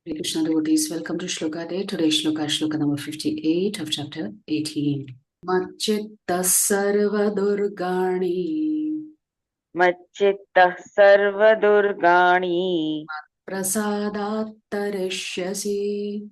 Hare Krishna devotees, welcome to Shloka Day. Today's Shloka, Shloka number 58 of chapter 18. Macchitta sarva durgani Macchitta sarva durgani prasadat tarishyasi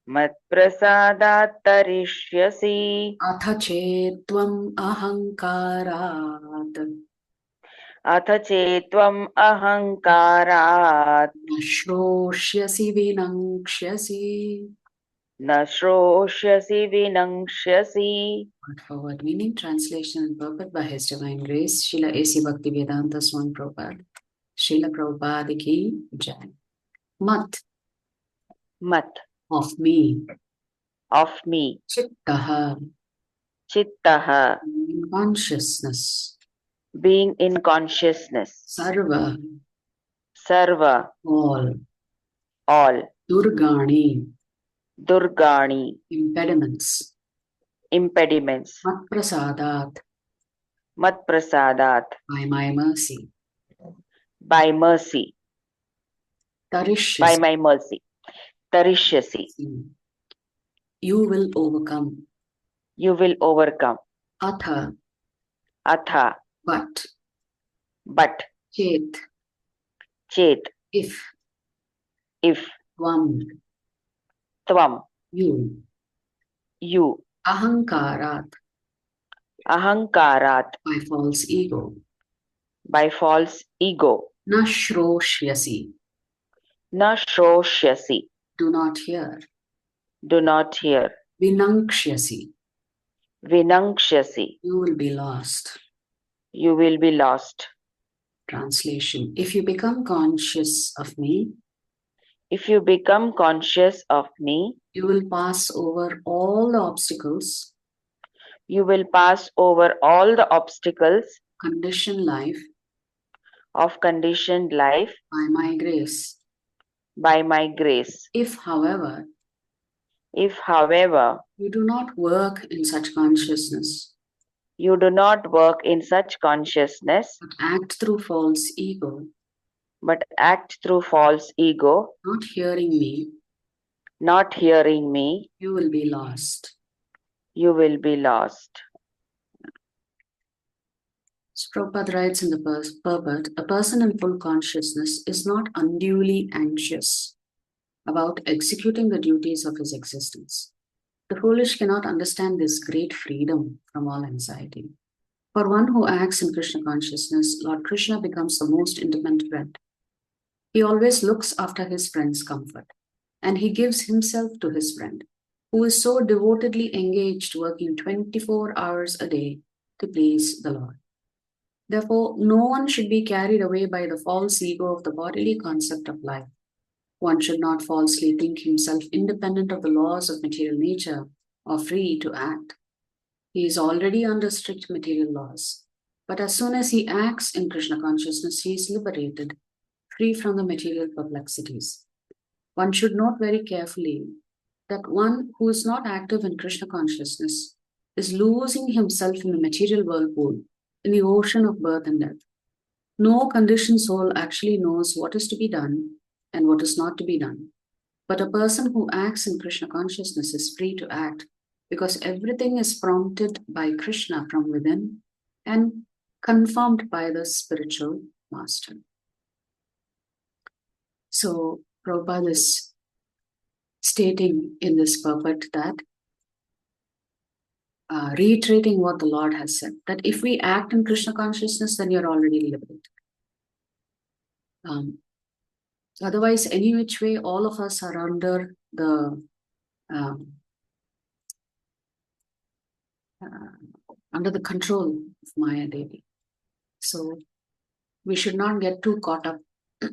mat prasadat tarishyasi atha chetvam ahankarat atha chetvam ahankarat nashroshyasi vinangshyasi. na shroshyasi vinangshyasi. Word for word meaning, translation and purport by His Divine Grace, Srila A.C. Bhaktivedanta Swami Prabhupada. Srila Prabhupada ki jai. Mat of me. Chittaha. Chittaha, In consciousness. being in consciousness. Sarva. All. Durgani. Impediments. Mat prasadat. By my mercy. By my mercy. Tarishyasi. You will overcome. Atha. But. Chet. If. Tvam. You. Ahankarat. By false ego. Nashroshyasi. Do not hear. Vinangshyasi. You will be lost. Translation. If you become conscious of me, you will pass over all the obstacles conditioned life by my grace. If, however, you do not work in such consciousness, but act through false ego, not hearing me, you will be lost. So Prabhupada writes in the purport, a person in full consciousness is not unduly anxious about executing the duties of his existence. The foolish cannot understand this great freedom from all anxiety. For one who acts in Krishna consciousness, Lord Krishna becomes the most intimate friend. He always looks after his friend's comfort, and he gives himself to his friend, who is so devotedly engaged working 24 hours a day to please the Lord. Therefore, no one should be carried away by the false ego of the bodily concept of life. One should not falsely think himself independent of the laws of material nature or free to act. He is already under strict material laws. But as soon as he acts in Krishna consciousness, he is liberated, free from the material perplexities. One should note very carefully that one who is not active in Krishna consciousness is losing himself in the material whirlpool, in the ocean of birth and death. No conditioned soul actually knows what is to be done and what is not to be done. But a person who acts in Krishna consciousness is free to act because everything is prompted by Krishna from within and confirmed by the spiritual master. So Prabhupada is stating in this purport that reiterating what the Lord has said, that if we act in Krishna consciousness, then you're already liberated. Otherwise, any which way, all of us are under the control of Maya Devi. So we should not get too caught up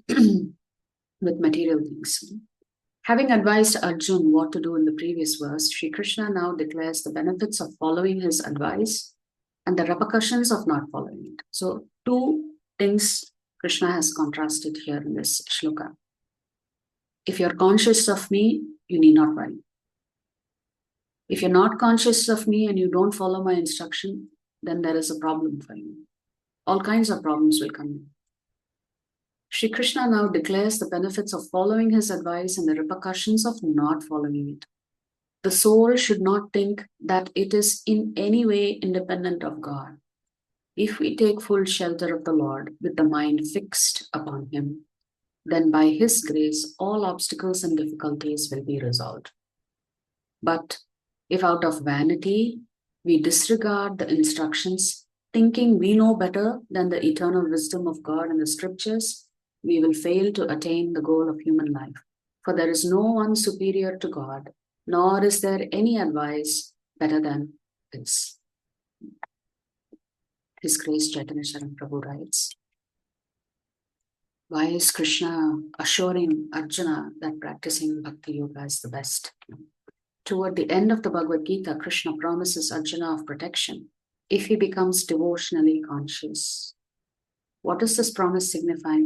with material things. Having advised Arjun what to do in the previous verse, Sri Krishna now declares the benefits of following his advice and the repercussions of not following it. So two things Krishna has contrasted here in this shloka. If you're conscious of me, you need not worry. If you're not conscious of me and you don't follow my instruction, then there is a problem for you. All kinds of problems will come in. Shri Krishna now declares the benefits of following his advice and the repercussions of not following it. The soul should not think that it is in any way independent of God. If we take full shelter of the Lord with the mind fixed upon him, then by his grace, all obstacles and difficulties will be resolved. But if out of vanity, we disregard the instructions, thinking we know better than the eternal wisdom of God and the scriptures, we will fail to attain the goal of human life. For there is no one superior to God, nor is there any advice better than his. His Grace Chaitanya Sharan Prabhu writes, why is Krishna assuring Arjuna that practicing Bhakti Yoga is the best? Toward the end of the Bhagavad Gita, Krishna promises Arjuna of protection if he becomes devotionally conscious. What does this promise signify?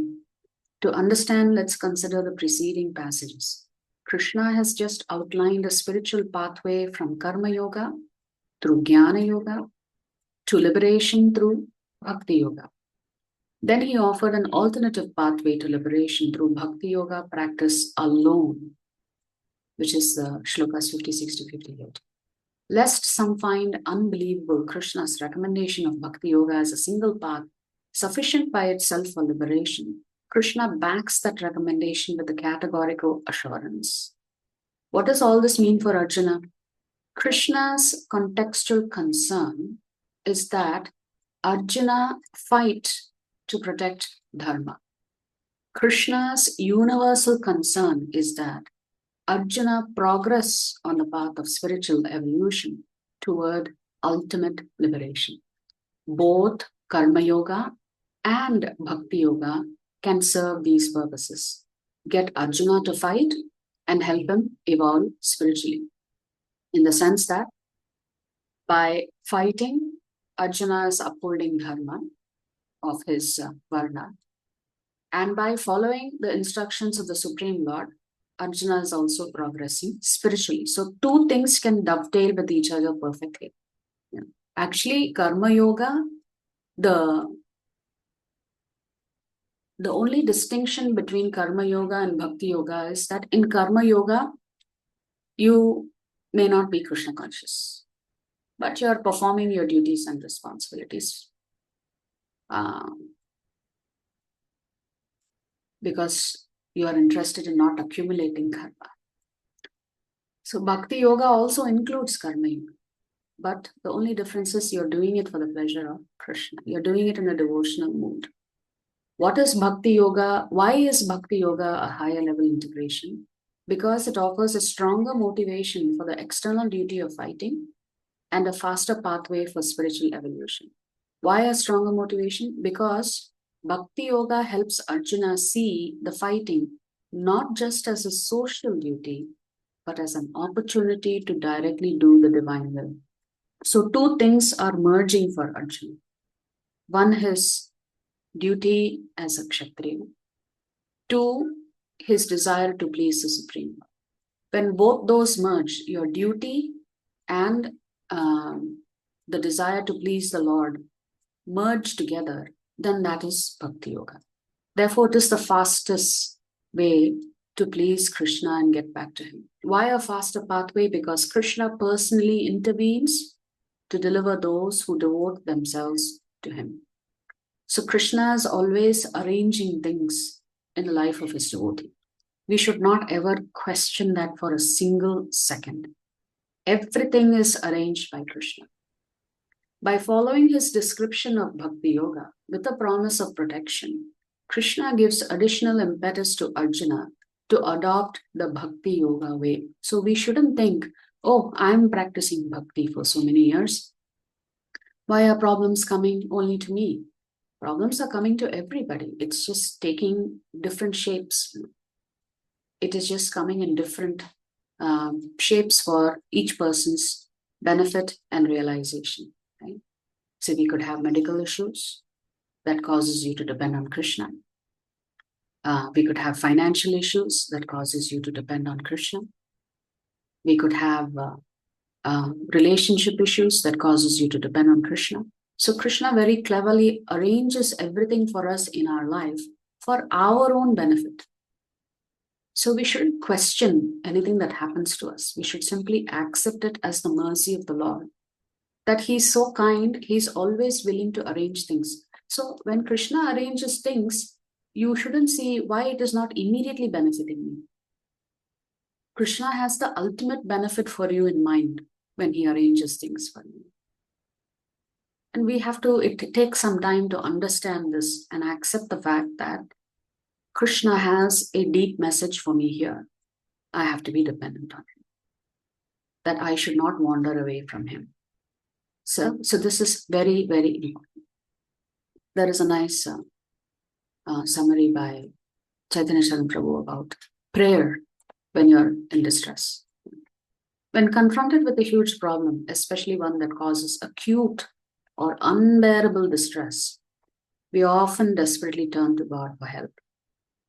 To understand, let's consider the preceding passages. Krishna has just outlined a spiritual pathway from Karma Yoga through Jnana Yoga to liberation through Bhakti Yoga. Then he offered an alternative pathway to liberation through Bhakti Yoga practice alone, which is the Shlokas 56 to 58. Lest some find unbelievable Krishna's recommendation of Bhakti Yoga as a single path, sufficient by itself for liberation, Krishna backs that recommendation with a categorical assurance. What does all this mean for Arjuna? Krishna's contextual concern is that Arjuna fight to protect dharma. Krishna's universal concern is that Arjuna progress on the path of spiritual evolution toward ultimate liberation. Both Karma Yoga and Bhakti Yoga can serve these purposes. Get Arjuna to fight and help him evolve spiritually. In the sense that by fighting, Arjuna is upholding dharma of his varna. And by following the instructions of the Supreme Lord, Arjuna is also progressing spiritually. So two things can dovetail with each other perfectly. Yeah. Actually, Karma Yoga, the only distinction between Karma Yoga and Bhakti Yoga is that in Karma Yoga, you may not be Krishna conscious, but you are performing your duties and responsibilities. Because you are interested in not accumulating karma. So Bhakti Yoga also includes Karma Yoga. But the only difference is you're doing it for the pleasure of Krishna. You're doing it in a devotional mood. What is Bhakti Yoga? Why is Bhakti Yoga a higher level integration? Because it offers a stronger motivation for the external duty of fighting and a faster pathway for spiritual evolution. Why a stronger motivation? Because Bhakti Yoga helps Arjuna see the fighting not just as a social duty, but as an opportunity to directly do the divine will. So two things are merging for Arjuna. One, his duty as a Kshatriya. Two, his desire to please the Supreme Lord. When both those merge, your duty and the desire to please the Lord merge together, then that is Bhakti Yoga. Therefore, it is the fastest way to please Krishna and get back to him. Why a faster pathway? Because Krishna personally intervenes to deliver those who devote themselves to him. So Krishna is always arranging things in the life of his devotee. We should not ever question that for a single second. Everything is arranged by Krishna. By following his description of Bhakti Yoga with the promise of protection, Krishna gives additional impetus to Arjuna to adopt the Bhakti Yoga way. So we shouldn't think, oh, I'm practicing Bhakti for so many years. Why are problems coming only to me? Problems are coming to everybody. It's just taking different shapes. It is just coming in different shapes for each person's benefit and realization. Right? So we could have medical issues that causes you to depend on Krishna. We could have financial issues that causes you to depend on Krishna. We could have relationship issues that causes you to depend on Krishna. So Krishna very cleverly arranges everything for us in our life for our own benefit. So we shouldn't question anything that happens to us. We should simply accept it as the mercy of the Lord. That He's so kind, He's always willing to arrange things. So when Krishna arranges things, you shouldn't see why it is not immediately benefiting me. Krishna has the ultimate benefit for you in mind when He arranges things for you. And it takes some time to understand this and accept the fact that Krishna has a deep message for me here. I have to be dependent on Him. That I should not wander away from Him. So this is very, very important. There is a nice summary by Chaitanya Charan Prabhu about prayer when you're in distress. When confronted with a huge problem, especially one that causes acute or unbearable distress, we often desperately turn to God for help.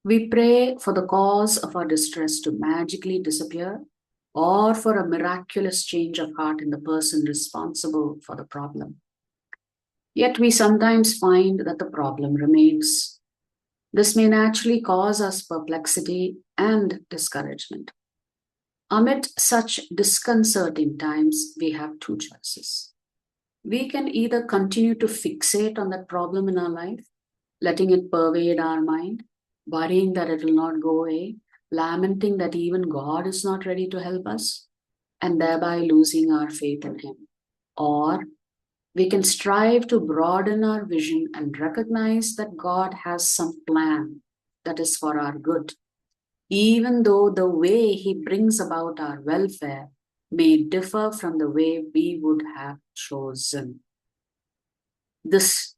We pray for the cause of our distress to magically disappear or for a miraculous change of heart in the person responsible for the problem. Yet we sometimes find that the problem remains. This may naturally cause us perplexity and discouragement. Amid such disconcerting times, we have two choices. We can either continue to fixate on that problem in our life, letting it pervade our mind, worrying that it will not go away, lamenting that even God is not ready to help us, and thereby losing our faith in Him. Or we can strive to broaden our vision and recognize that God has some plan that is for our good, even though the way He brings about our welfare may differ from the way we would have chosen. This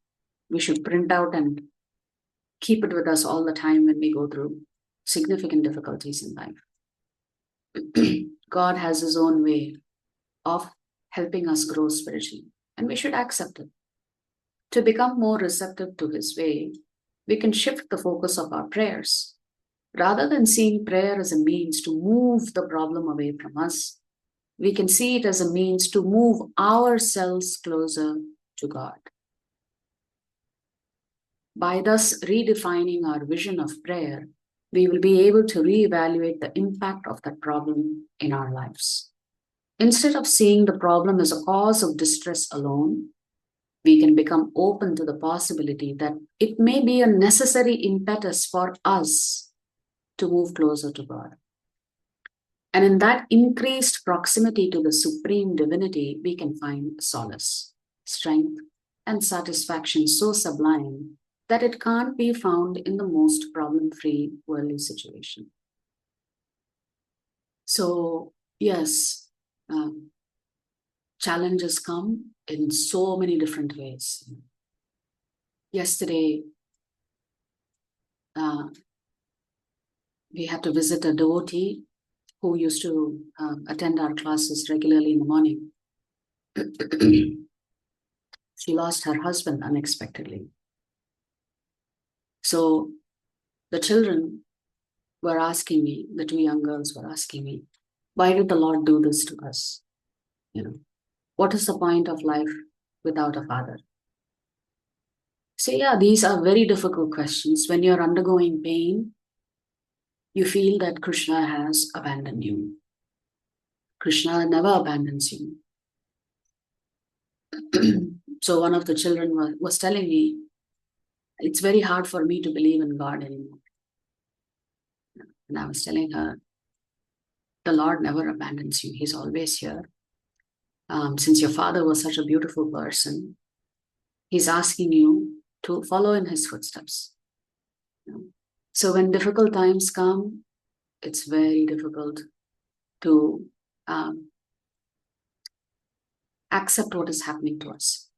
we should print out and keep it with us all the time when we go through significant difficulties in life. God has His own way of helping us grow spiritually, and we should accept it. To become more receptive to His way, we can shift the focus of our prayers. Rather than seeing prayer as a means to move the problem away from us, we can see it as a means to move ourselves closer to God. By thus redefining our vision of prayer, we will be able to reevaluate the impact of that problem in our lives. Instead of seeing the problem as a cause of distress alone, we can become open to the possibility that it may be a necessary impetus for us to move closer to God. And in that increased proximity to the Supreme Divinity, we can find solace, strength, and satisfaction so sublime that it can't be found in the most problem-free worldly situation. So, yes, challenges come in so many different ways. Yesterday, we had to visit a devotee who used to attend our classes regularly in the morning. She lost her husband unexpectedly. So the children were asking me, the two young girls were asking me, why did the Lord do this to us? What is the point of life without a father? So yeah, these are very difficult questions. When you're undergoing pain, you feel that Krishna has abandoned you. Krishna never abandons you. So one of the children was telling me, it's very hard for me to believe in God anymore. And I was telling her, the Lord never abandons you. He's always here. Since your father was such a beautiful person, He's asking you to follow in His footsteps. So when difficult times come, it's very difficult to accept what is happening to us.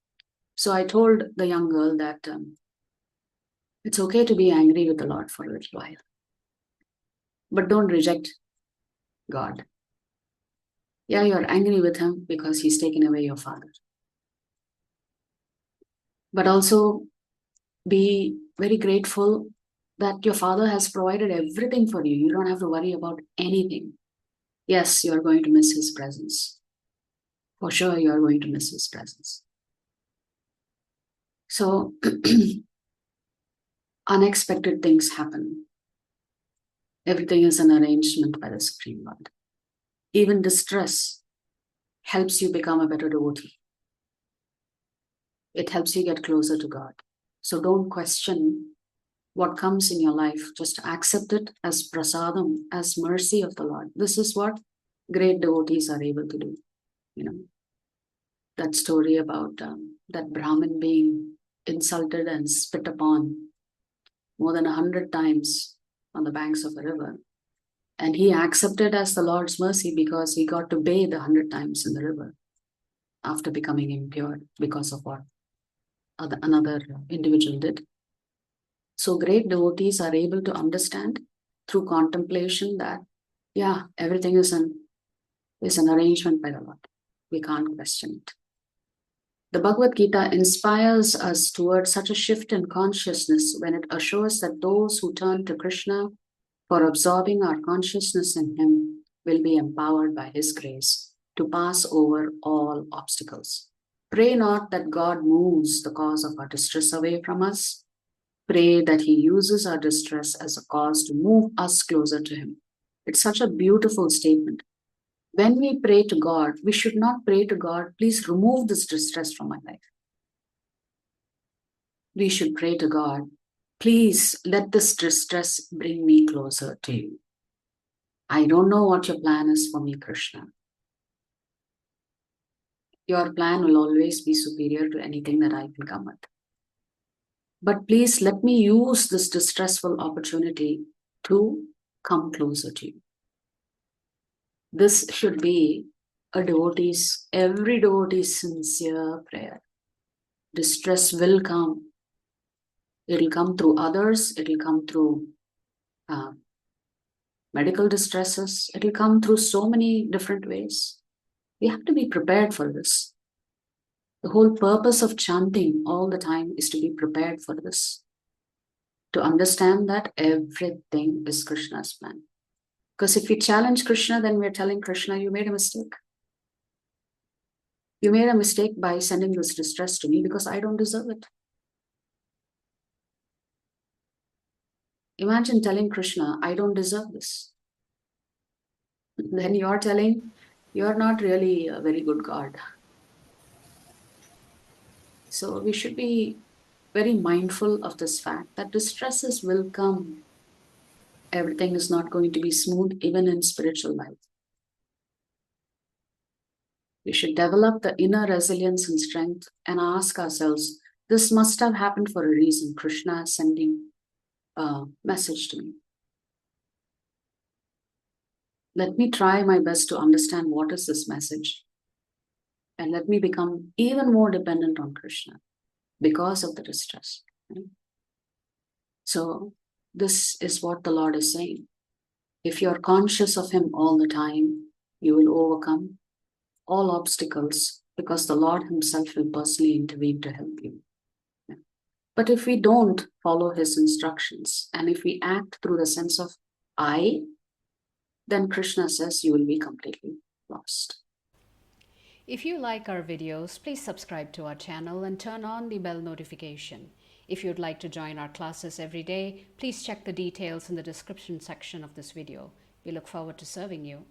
So I told the young girl that it's okay to be angry with the Lord for a little while, but don't reject God. Yeah, you're angry with Him because He's taken away your father. But also be very grateful that your father has provided everything for you. You don't have to worry about anything. Yes, you're going to miss His presence. For sure, you're going to miss His presence. So unexpected things happen. Everything is an arrangement by the Supreme Lord. Even distress helps you become a better devotee. It helps you get closer to God. So don't question what comes in your life. Just accept it as prasadam, as mercy of the Lord. This is what great devotees are able to do. That story about that Brahmin being insulted and spit upon more than 100 times on the banks of a river. And he accepted as the Lord's mercy because he got to bathe 100 times in the river after becoming impure because of what another individual did. So great devotees are able to understand through contemplation that, yeah, everything is an arrangement by the Lord. We can't question it. The Bhagavad Gita inspires us towards such a shift in consciousness when it assures that those who turn to Krishna for absorbing our consciousness in Him will be empowered by His grace to pass over all obstacles. Pray not that God moves the cause of our distress away from us. Pray that He uses our distress as a cause to move us closer to Him. It's such a beautiful statement. When we pray to God, we should not pray to God, please remove this distress from my life. We should pray to God, please let this distress bring me closer to you. I don't know what your plan is for me, Krishna. Your plan will always be superior to anything that I can come with. But please let me use this distressful opportunity to come closer to you. This should be every devotee's sincere prayer. Distress will come. It'll come through others. It'll come through medical distresses. It'll come through so many different ways. We have to be prepared for this. The whole purpose of chanting all the time is to be prepared for this. To understand that everything is Krishna's plan. Because if we challenge Krishna, then we're telling Krishna, you made a mistake. You made a mistake by sending this distress to me because I don't deserve it. Imagine telling Krishna, I don't deserve this. Then you're telling, you're not really a very good God. So we should be very mindful of this fact that distresses will come. Everything is not going to be smooth, even in spiritual life. We should develop the inner resilience and strength and ask ourselves, this must have happened for a reason. Krishna is sending a message to me. Let me try my best to understand what is this message. And let me become even more dependent on Krishna because of the distress. So this is what the Lord is saying. If you're conscious of Him all the time, you will overcome all obstacles because the Lord Himself will personally intervene to help you. But if we don't follow His instructions and if we act through the sense of I, then Krishna says you will be completely lost. If you like our videos, please subscribe to our channel and turn on the bell notification. If you'd like to join our classes every day, please check the details in the description section of this video. We look forward to serving you.